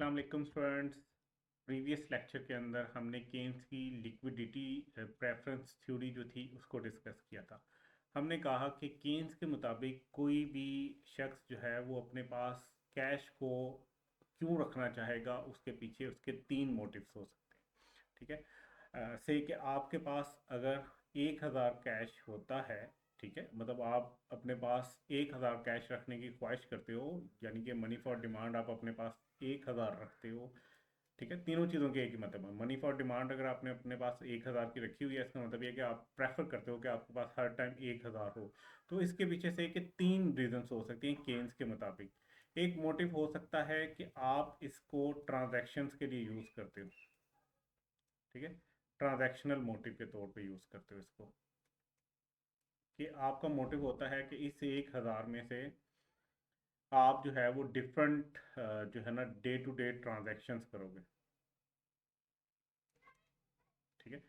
अस्सलाम वालेकुम students. Previous lecture के अंदर हमने केन्स की लिक्विडिटी प्रेफरेंस थ्योरी जो थी उसको डिस्कस किया था। हमने कहा कि केन्स के मुताबिक कोई भी शख्स जो है वो अपने पास कैश को क्यों रखना चाहेगा, उसके पीछे उसके तीन मोटिव्स हो सकते हैं। ठीक है, से कि आपके पास अगर 1,000 कैश होता है, ठीक है, मतलब आप अपने पास 1,000 कैश रखने की ख्वाहिश करते हो, यानी कि मनी फॉर डिमांड आप अपने पास 1,000 रखते हो। ठीक है, तीनों चीज़ों के एक ही मतलब है। मनी फॉर डिमांड अगर आपने अपने पास 1,000 की रखी हुई है, इसका मतलब ये कि आप प्रेफर करते हो कि आपके पास हर टाइम 1,000 हो। तो इसके पीछे से कि तीन रीजंस हो सकती हैं केन्स के मुताबिक। एक मोटिव हो सकता है कि आप इसको ट्रांजैक्शंस के लिए यूज़ करते हो। ठीक है, ट्रांजैक्शनल मोटिव के तौर पे यूज़ करते हो इसको, कि आपका मोटिव होता है कि इस 1,000 में से आप जो है वो डिफरेंट जो है ना डे टू डे ट्रांजैक्शंस करोगे। ठीक है,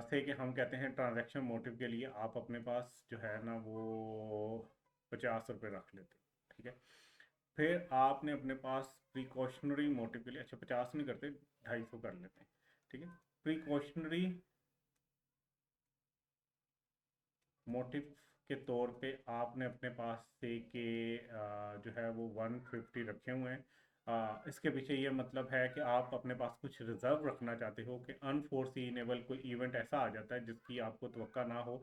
से कि हम कहते हैं ट्रांजैक्शन मोटिव के लिए आप अपने पास जो है ना वो 50 रुपये रख लेते हो। ठीक है, फिर आपने अपने पास प्रिकॉशनरी मोटिव के लिए, अच्छा 50 नहीं करते, 250 कर लेते हैं। ठीक है, प्रिकॉशनरी मोटिव के तौर पे आपने अपने पास से के जो है वो 150 रखे हुए हैं। इसके पीछे ये मतलब है कि आप अपने पास कुछ रिजर्व रखना चाहते हो कि अनफोर्सीनेबल कोई इवेंट ऐसा आ जाता है जिसकी आपको तवक्का ना हो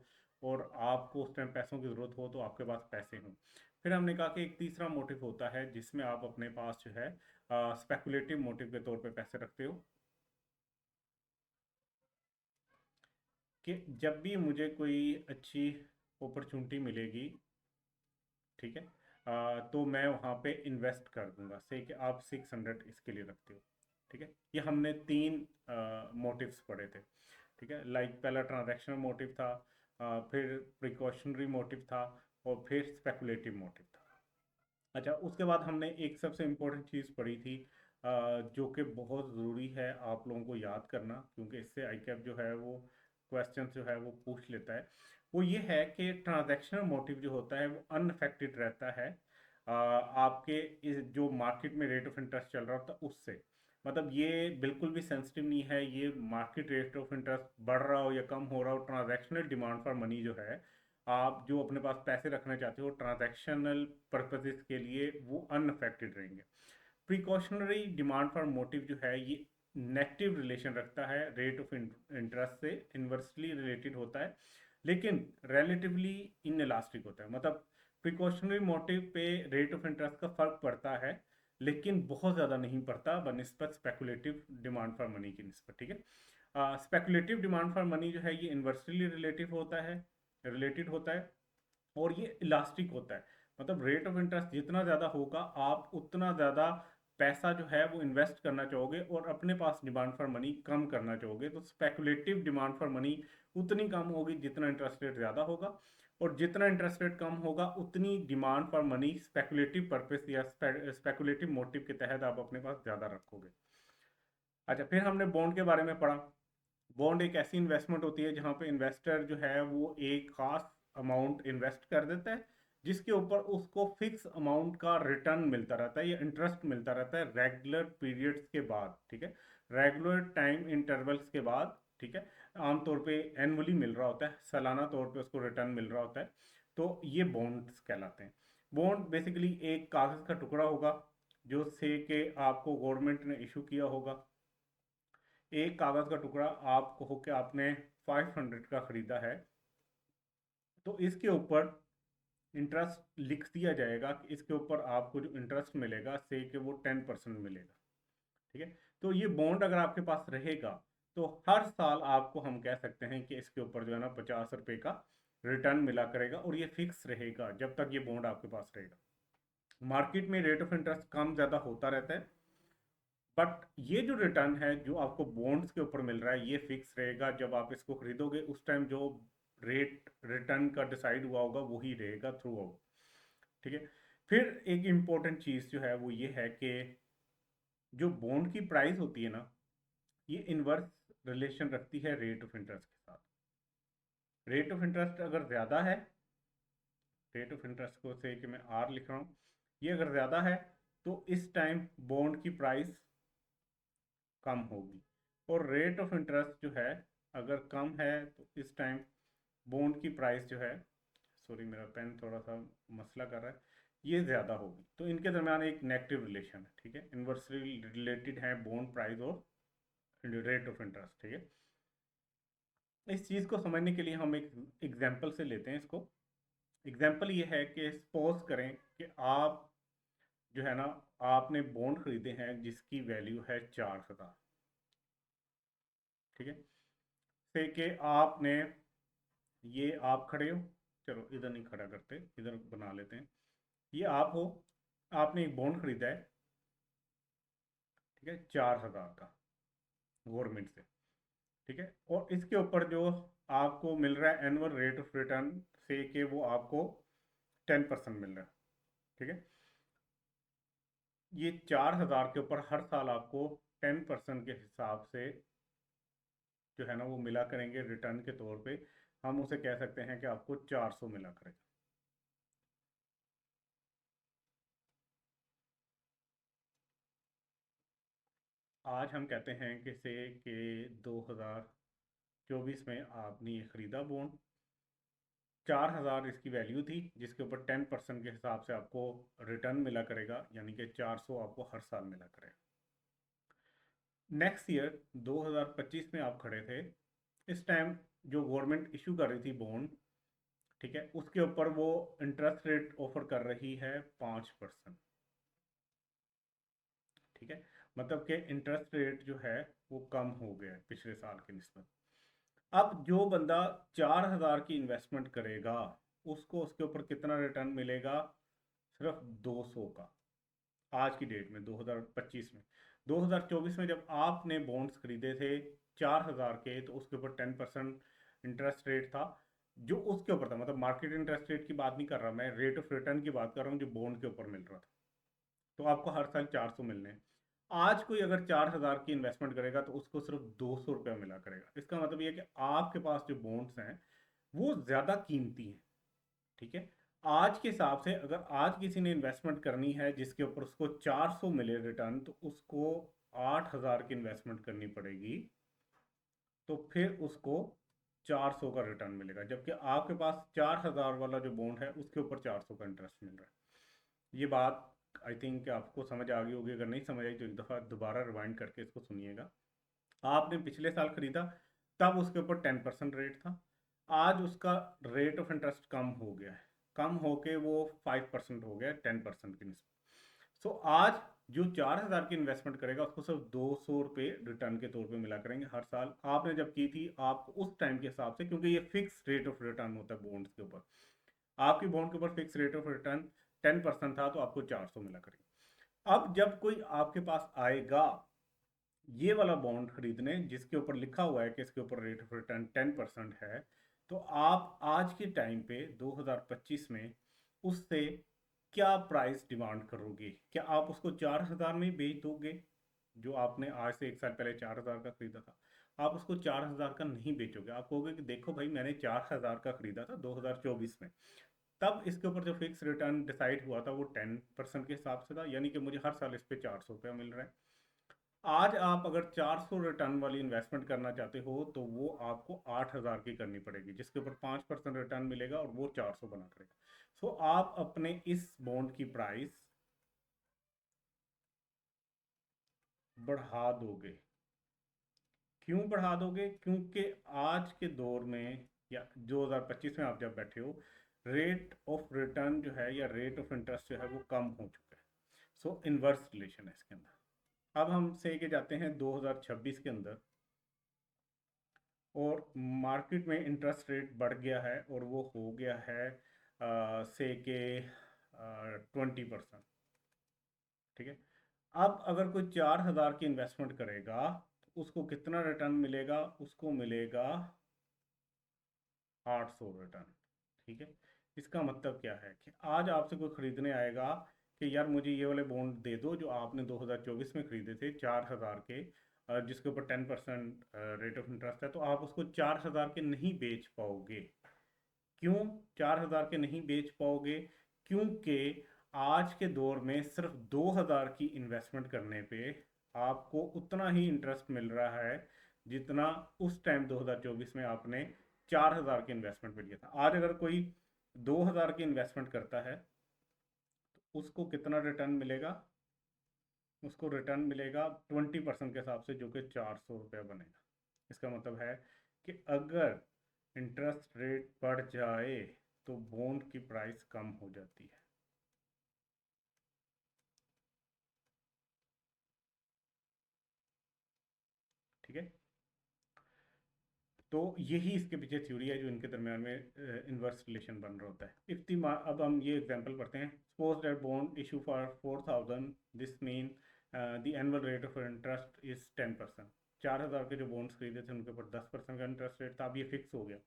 और आपको उस टाइम पैसों की ज़रूरत हो, तो आपके पास पैसे हों। फिर हमने कहा कि एक तीसरा मोटिव होता है जिसमें आप अपने पास जो है स्पेकुलेटिव मोटिव के तौर पे पैसे रखते हो, कि जब भी मुझे कोई अच्छी अपॉर्चुनिटी मिलेगी, ठीक है, तो मैं वहाँ पे इन्वेस्ट कर दूंगा। से कि आप 600 इसके लिए रखते हो। ठीक है, ये हमने तीन मोटिव्स पढ़े थे। ठीक है, लाइक पहला ट्रांजैक्शनल मोटिव था, फिर प्रिकॉशनरी मोटिव था, और फिर स्पेकुलेटिव मोटिव था। अच्छा, उसके बाद हमने एक सबसे इम्पोर्टेंट चीज़ पढ़ी थी, जो कि बहुत ज़रूरी है आप लोगों को याद करना, क्योंकि इससे आई कैप जो है वो क्वेश्चन जो है वो पूछ लेता है। वो ये है कि ट्रांजैक्शनल मोटिव जो होता है वो अनअफेक्टेड रहता है आपके इस जो मार्केट में रेट ऑफ इंटरेस्ट चल रहा होता है उससे। मतलब ये बिल्कुल भी सेंसिटिव नहीं है, ये मार्केट रेट ऑफ इंटरेस्ट बढ़ रहा हो या कम हो रहा हो, ट्रांजैक्शनल डिमांड फॉर मनी जो है, आप जो अपने पास पैसे रखना चाहते हो ट्रांजैक्शनल पर्पसेस के लिए, वो अनअफेक्टेड रहेंगे। प्रिकॉशनरी डिमांड फॉर मोटिव जो है ये नेगेटिव रिलेशन रखता है रेट ऑफ इंटरेस्ट से, इन्वर्सली रिलेटेड होता है, लेकिन रिलेटिवली इनइलास्टिक होता है। मतलब प्रिकॉशनरी मोटिव पे रेट ऑफ इंटरेस्ट का फर्क पड़ता है, लेकिन बहुत ज़्यादा नहीं पड़ता बनस्पत स्पेकुलेटिव डिमांड फॉर मनी की निस्बत। ठीक है, स्पेकुलेटिव डिमांड फॉर मनी जो है ये इन्वर्सली रिलेटिव होता है, रिलेटेड होता है, और ये इलास्टिक होता है। मतलब रेट ऑफ इंटरेस्ट जितना ज़्यादा होगा आप उतना ज़्यादा पैसा जो है वो इन्वेस्ट करना चाहोगे और अपने पास डिमांड फॉर मनी कम करना चाहोगे। तो स्पेकुलेटिव डिमांड फॉर मनी उतनी कम होगी जितना इंटरेस्ट रेट ज़्यादा होगा, और जितना इंटरेस्ट रेट कम होगा उतनी demand for money speculative purpose या स्पेकुलेटिव मोटिव के तहत आप अपने पास ज़्यादा रखोगे। अच्छा, फिर हमने बॉन्ड के बारे में पढ़ा। बॉन्ड एक ऐसी इन्वेस्टमेंट होती है जहाँ पे इन्वेस्टर जो है वो एक खास अमाउंट इन्वेस्ट कर देता है, जिसके ऊपर उसको फिक्स अमाउंट का रिटर्न मिलता रहता है या इंटरेस्ट मिलता रहता है रेगुलर पीरियड्स के बाद। ठीक है, रेगुलर टाइम इंटरवल्स के बाद। ठीक है, आमतौर पे एनुअली मिल रहा होता है, सालाना तौर पे उसको रिटर्न मिल रहा होता है। तो ये बॉन्ड्स कहलाते हैं। बॉन्ड बेसिकली एक कागज़ का टुकड़ा होगा जो से के आपको गवर्नमेंट ने इशू किया होगा। एक कागज का टुकड़ा आपको हो के आपने 500 का खरीदा है, तो इसके ऊपर इंटरेस्ट लिख दिया जाएगा कि इसके ऊपर आपको जो इंटरेस्ट मिलेगा से कि वो 10% मिलेगा। ठीक है, तो ये बॉन्ड अगर आपके पास रहेगा तो हर साल आपको हम कह सकते हैं कि इसके ऊपर जो है ना 50 रुपये का रिटर्न मिला करेगा, और ये फिक्स रहेगा जब तक ये बॉन्ड आपके पास रहेगा। मार्केट में रेट ऑफ इंटरेस्ट कम ज़्यादा होता रहता है, बट ये जो रिटर्न है जो आपको बॉन्ड्स के ऊपर मिल रहा है ये फिक्स रहेगा। जब आप इसको खरीदोगे उस टाइम जो रेट रिटर्न का डिसाइड हुआ होगा वही रहेगा थ्रू आउट। ठीक है, फिर एक इम्पोर्टेंट चीज़ जो है वो ये है कि जो बॉन्ड की प्राइस होती है ना, ये इनवर्स रिलेशन रखती है रेट ऑफ इंटरेस्ट के साथ। रेट ऑफ इंटरेस्ट अगर ज़्यादा है, रेट ऑफ इंटरेस्ट को से कि मैं आर लिख रहा हूँ, ये अगर ज़्यादा है तो इस टाइम बॉन्ड की प्राइस कम होगी। और रेट ऑफ इंटरेस्ट जो है अगर कम है तो इस टाइम बॉन्ड की प्राइस जो है, सॉरी मेरा पेन थोड़ा सा मसला कर रहा है, ये ज़्यादा होगी। तो इनके दरमियान एक नेगेटिव रिलेशन है, ठीक है, इन्वर्सली रिलेटेड है बॉन्ड प्राइस और रेट ऑफ इंटरेस्ट, ठीक है। इस चीज़ को समझने के लिए हम एक एग्जाम्पल से लेते हैं इसको। एग्जाम्पल ये है कि सपोज करें कि आप जो है ना, आपने बॉन्ड खरीदे हैं जिसकी वैल्यू है 4,000, ठीक है। से कि आपने, ये आप खड़े हो, चलो इधर नहीं खड़ा करते, इधर बना लेते हैं, ये आप हो, आपने एक बॉन्ड खरीदा है, ठीक है, 4,000 का गवर्नमेंट से, ठीक है। और इसके ऊपर जो आपको मिल रहा है एनुअल रेट ऑफ रिटर्न से कि वो आपको 10% मिल रहा है, ठीक है। ये 4,000 के ऊपर हर साल आपको 10% के हिसाब से जो है ना वो मिला करेंगे रिटर्न के तौर पे। हम उसे कह सकते हैं कि आपको 400 मिला करेगा। आज हम कहते हैं कि से कि 2024 में आपने ये खरीदा बॉन्ड, 4,000 इसकी वैल्यू थी, जिसके ऊपर 10% के हिसाब से आपको रिटर्न मिला करेगा, यानी कि 400 आपको हर साल मिला करेगा। नेक्स्ट ईयर 2025 में आप खड़े थे, इस टाइम जो गवर्नमेंट इशू कर रही थी बॉन्ड, ठीक है, उसके ऊपर वो इंटरेस्ट रेट ऑफर कर रही है 5%, ठीक है। मतलब कि इंटरेस्ट रेट जो है वो कम हो गया है पिछले साल की निस्बत। अब जो बंदा 4,000 की इन्वेस्टमेंट करेगा उसको उसके ऊपर कितना रिटर्न मिलेगा? सिर्फ 200 का। आज की डेट में 2025 में, 2024 में जब आपने बॉन्ड्स खरीदे थे 4,000 के, तो उसके ऊपर 10% इंटरेस्ट रेट था, जो उसके ऊपर था, मतलब मार्केट इंटरेस्ट रेट की बात नहीं कर रहा मैं, रेट ऑफ रिटर्न की बात कर रहा हूँ जो बॉन्ड के ऊपर मिल रहा था। तो आपको हर साल 400 मिलने हैं। आज कोई अगर 4,000 की इन्वेस्टमेंट करेगा तो उसको सिर्फ 200 रुपया मिला करेगा। इसका मतलब ये है कि आपके पास जो बॉन्ड्स हैं वो ज़्यादा कीमती हैं, ठीक है। आज के हिसाब से अगर आज किसी ने इन्वेस्टमेंट करनी है जिसके ऊपर उसको 400 मिले रिटर्न, तो उसको 8,000 की इन्वेस्टमेंट करनी पड़ेगी, तो फिर उसको 400 का रिटर्न मिलेगा। जबकि आपके पास 4,000 वाला जो बॉन्ड है उसके ऊपर 400 का इंटरेस्ट मिल रहा है। ये बात आई थिंक आपको समझ आ गई होगी। अगर नहीं समझ आई तो एक दफ़ा दोबारा रिवाइंड करके इसको सुनिएगा। आपने पिछले साल खरीदा, तब उसके ऊपर 10% रेट था, आज उसका रेट ऑफ इंटरेस्ट कम हो गया है, कम होके वो 5% हो गया, 10% की निस्बत। सो आज जो 4,000 की इन्वेस्टमेंट करेगा उसको सिर्फ 200 रुपये रिटर्न के तौर पे मिला करेंगे हर साल। आपने जब की थी आप उस टाइम के हिसाब से, क्योंकि ये फिक्स रेट ऑफ रिटर्न होता है बॉन्ड्स के ऊपर, आपकी बॉन्ड के ऊपर फिक्स रेट ऑफ रिटर्न 10% था, तो आपको 400 मिला करेंगे। अब जब कोई आपके पास आएगा ये वाला बॉन्ड खरीदने जिसके ऊपर लिखा हुआ है कि इसके ऊपर रेट ऑफ रिटर्न 10% है, तो आप आज के टाइम पे 2025 में उससे क्या प्राइस डिमांड करोगे? क्या आप उसको 4,000 में बेच दोगे? जो आपने आज से 1 साल पहले 4,000 का खरीदा था, आप उसको 4,000 का नहीं बेचोगे। आप कहोगे कि देखो भाई मैंने 4,000 का खरीदा था 2024 में, तब इसके ऊपर जो फिक्स रिटर्न डिसाइड हुआ था वो 10% के हिसाब से था, यानी कि मुझे हर साल इस पे 400 रुपया मिल रहा है। आज आप अगर 400 रिटर्न वाली इन्वेस्टमेंट करना चाहते हो तो वो आपको 8,000 की करनी पड़ेगी, जिसके ऊपर 5% रिटर्न मिलेगा और वो 400 बना करेगा। सो आप अपने इस बॉन्ड की प्राइस बढ़ा दोगे। क्यों बढ़ा दोगे? क्योंकि आज के दौर में या 2025 में आप जब बैठे हो, रेट ऑफ रिटर्न जो है या रेट ऑफ इंटरेस्ट जो है वो कम हो चुका है। सो इन्वर्स रिलेशन है इसके अंदर। अब हम से के जाते हैं 2026 के अंदर, और मार्केट में इंटरेस्ट रेट बढ़ गया है और वो हो गया है से के 20%, ठीक है। अब अगर कोई 4,000 की इन्वेस्टमेंट करेगा तो उसको कितना रिटर्न मिलेगा? उसको मिलेगा 800 रिटर्न, ठीक है। इसका मतलब क्या है कि आज आपसे कोई खरीदने आएगा कि यार मुझे ये वाले बॉन्ड दे दो जो आपने 2024 में खरीदे थे 4,000 के, जिसके ऊपर 10% रेट ऑफ इंटरेस्ट है, तो आप उसको 4,000 के नहीं बेच पाओगे। क्यों 4,000 के नहीं बेच पाओगे? क्योंकि आज के दौर में सिर्फ 2000 की इन्वेस्टमेंट करने पे आपको उतना ही इंटरेस्ट मिल रहा है जितना उस टाइम 2024 में आपने 4000 की इन्वेस्टमेंट पे लिया था। आज अगर कोई 2000 की इन्वेस्टमेंट करता है तो उसको कितना रिटर्न मिलेगा? उसको रिटर्न मिलेगा 20% के हिसाब से, जो कि 400 रुपया बनेगा। इसका मतलब है कि अगर इंटरेस्ट रेट बढ़ जाए तो बॉन्ड की प्राइस कम हो जाती है। ठीक है, तो यही इसके पीछे थ्योरी है जो इनके दरमियान में इन्वर्स रिलेशन बन रहा होता है। इफ दी अब हम ये एग्जांपल पढ़ते हैं। Suppose that bond issue for 4000, this mean the annual rate of interest is 10%। 4000 के जो बॉन्ड्स खरीदे थे उनके ऊपर 10% का इंटरेस्ट रेट था, अब ये फिक्स हो गया।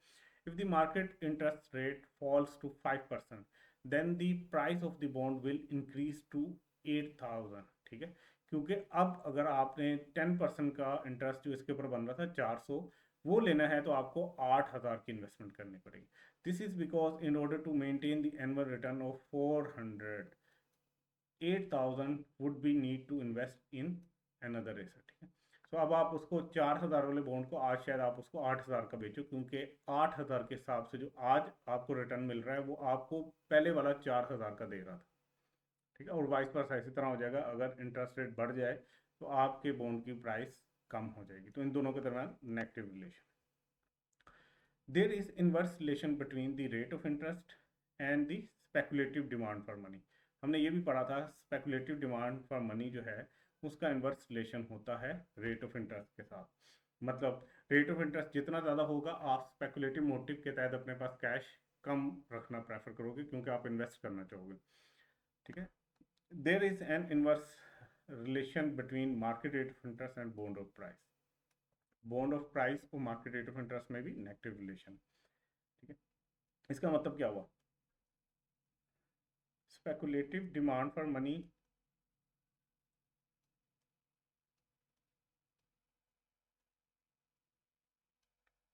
If the market interest rate falls to 5%, then the price of the bond will increase to 8000। ठीक है, क्योंकि अब अगर आपने 10% का इंटरेस्ट जो इसके ऊपर बन रहा था 400, वो लेना है तो आपको 8000 की इन्वेस्टमेंट करनी पड़ेगी। This is because in order to maintain the annual return of 400, 8000 would be need to invest in another asset. ठीक है, सो अब आप उसको 4000 वाले बॉन्ड को आज शायद आप उसको 8000 का बेचो, क्योंकि 8000 के हिसाब से जो आज आपको रिटर्न मिल रहा है वो आपको पहले वाला 4000 का दे रहा था। ठीक है, और वाइस वर्सा इसी तरह हो जाएगा। अगर इंटरेस्ट रेट बढ़ जाए तो आपके बॉन्ड की प्राइस कम हो जाएगी। तो इन दोनों के दरमियान negative relation. There is inverse relation between the rate of interest and the speculative demand for money. हमने ये भी पढ़ा था, स्पेकुलेटिव डिमांड फॉर मनी जो है उसका इनवर्स रिलेशन होता है रेट ऑफ इंटरेस्ट के साथ। मतलब रेट ऑफ इंटरेस्ट जितना ज़्यादा होगा, आप स्पेकुलेटिव मोटिव के तहत अपने पास कैश कम रखना प्रेफर करोगे, क्योंकि आप इन्वेस्ट करना चाहोगे। ठीक है, there is an inverse relation between market rate of interest and bond of price। Bond of price और मार्केट रेट ऑफ इंटरेस्ट में भी नेगेटिव रिलेशन। ठीक है, इसका मतलब क्या हुआ? स्पेकुलेटिव डिमांड फॉर मनी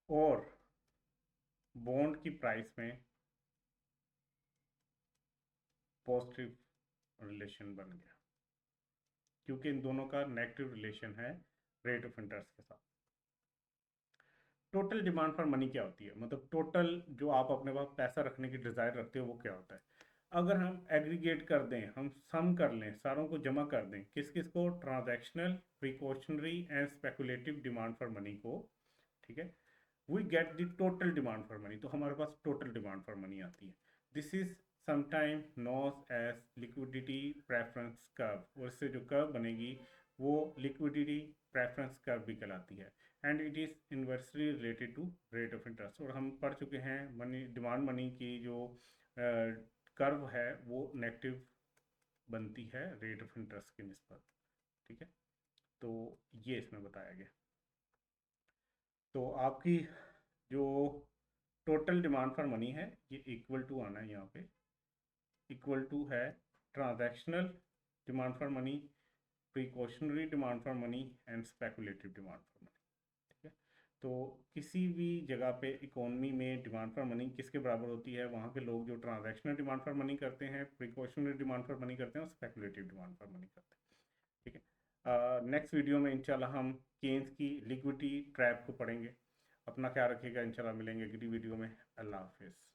और बॉन्ड की प्राइस में पॉजिटिव रिलेशन बन गया, क्योंकि इन दोनों का नेगेटिव रिलेशन है रेट ऑफ इंटरेस्ट के साथ। टोटल डिमांड फॉर मनी क्या होती है? मतलब टोटल जो आप अपने पास पैसा रखने की डिज़ायर रखते हो वो क्या होता है? अगर हम एग्रीगेट कर दें, हम सम कर लें, सारों को जमा कर दें, किस किस को? Transactional, precautionary and speculative demand for money को। ठीक है, we get the total demand for money. तो हमारे पास टोटल डिमांड फॉर मनी आती है। This is sometime known as liquidity preference curve, और इससे जो कर्व बनेगी वो लिक्विडिटी प्रेफरेंस कर्व भी कहलाती है। And it is inversely related to rate of interest. और हम पढ़ चुके हैं मनी डिमांड मनी की जो कर्व है वो नेगेटिव बनती है रेट ऑफ इंटरेस्ट की निस्बत। ठीक है, तो ये इसमें बताया गया। तो आपकी जो टोटल डिमांड फॉर मनी है ये इक्वल टू आना है यहाँ पे, इक्वल टू है transactional demand for money, precautionary demand for money and speculative demand for money. ठीक है, तो किसी भी जगह पे इकोनॉमी में डिमांड फॉर मनी किसके बराबर होती है? वहाँ के लोग जो ट्रांजैक्शनल डिमांड फॉर मनी करते हैं, प्रिकॉशनरी डिमांड फॉर मनी करते हैं और स्पेकुलेटिव डिमांड फॉर मनी करते हैं। ठीक है, नेक्स्ट वीडियो में इंशाल्लाह हम केन्स की लिक्विडिटी ट्रैप को पढ़ेंगे। अपना ख्याल रखिएगा, इंशाल्लाह मिलेंगे अगली वीडियो में। अल्लाह हाफिज़।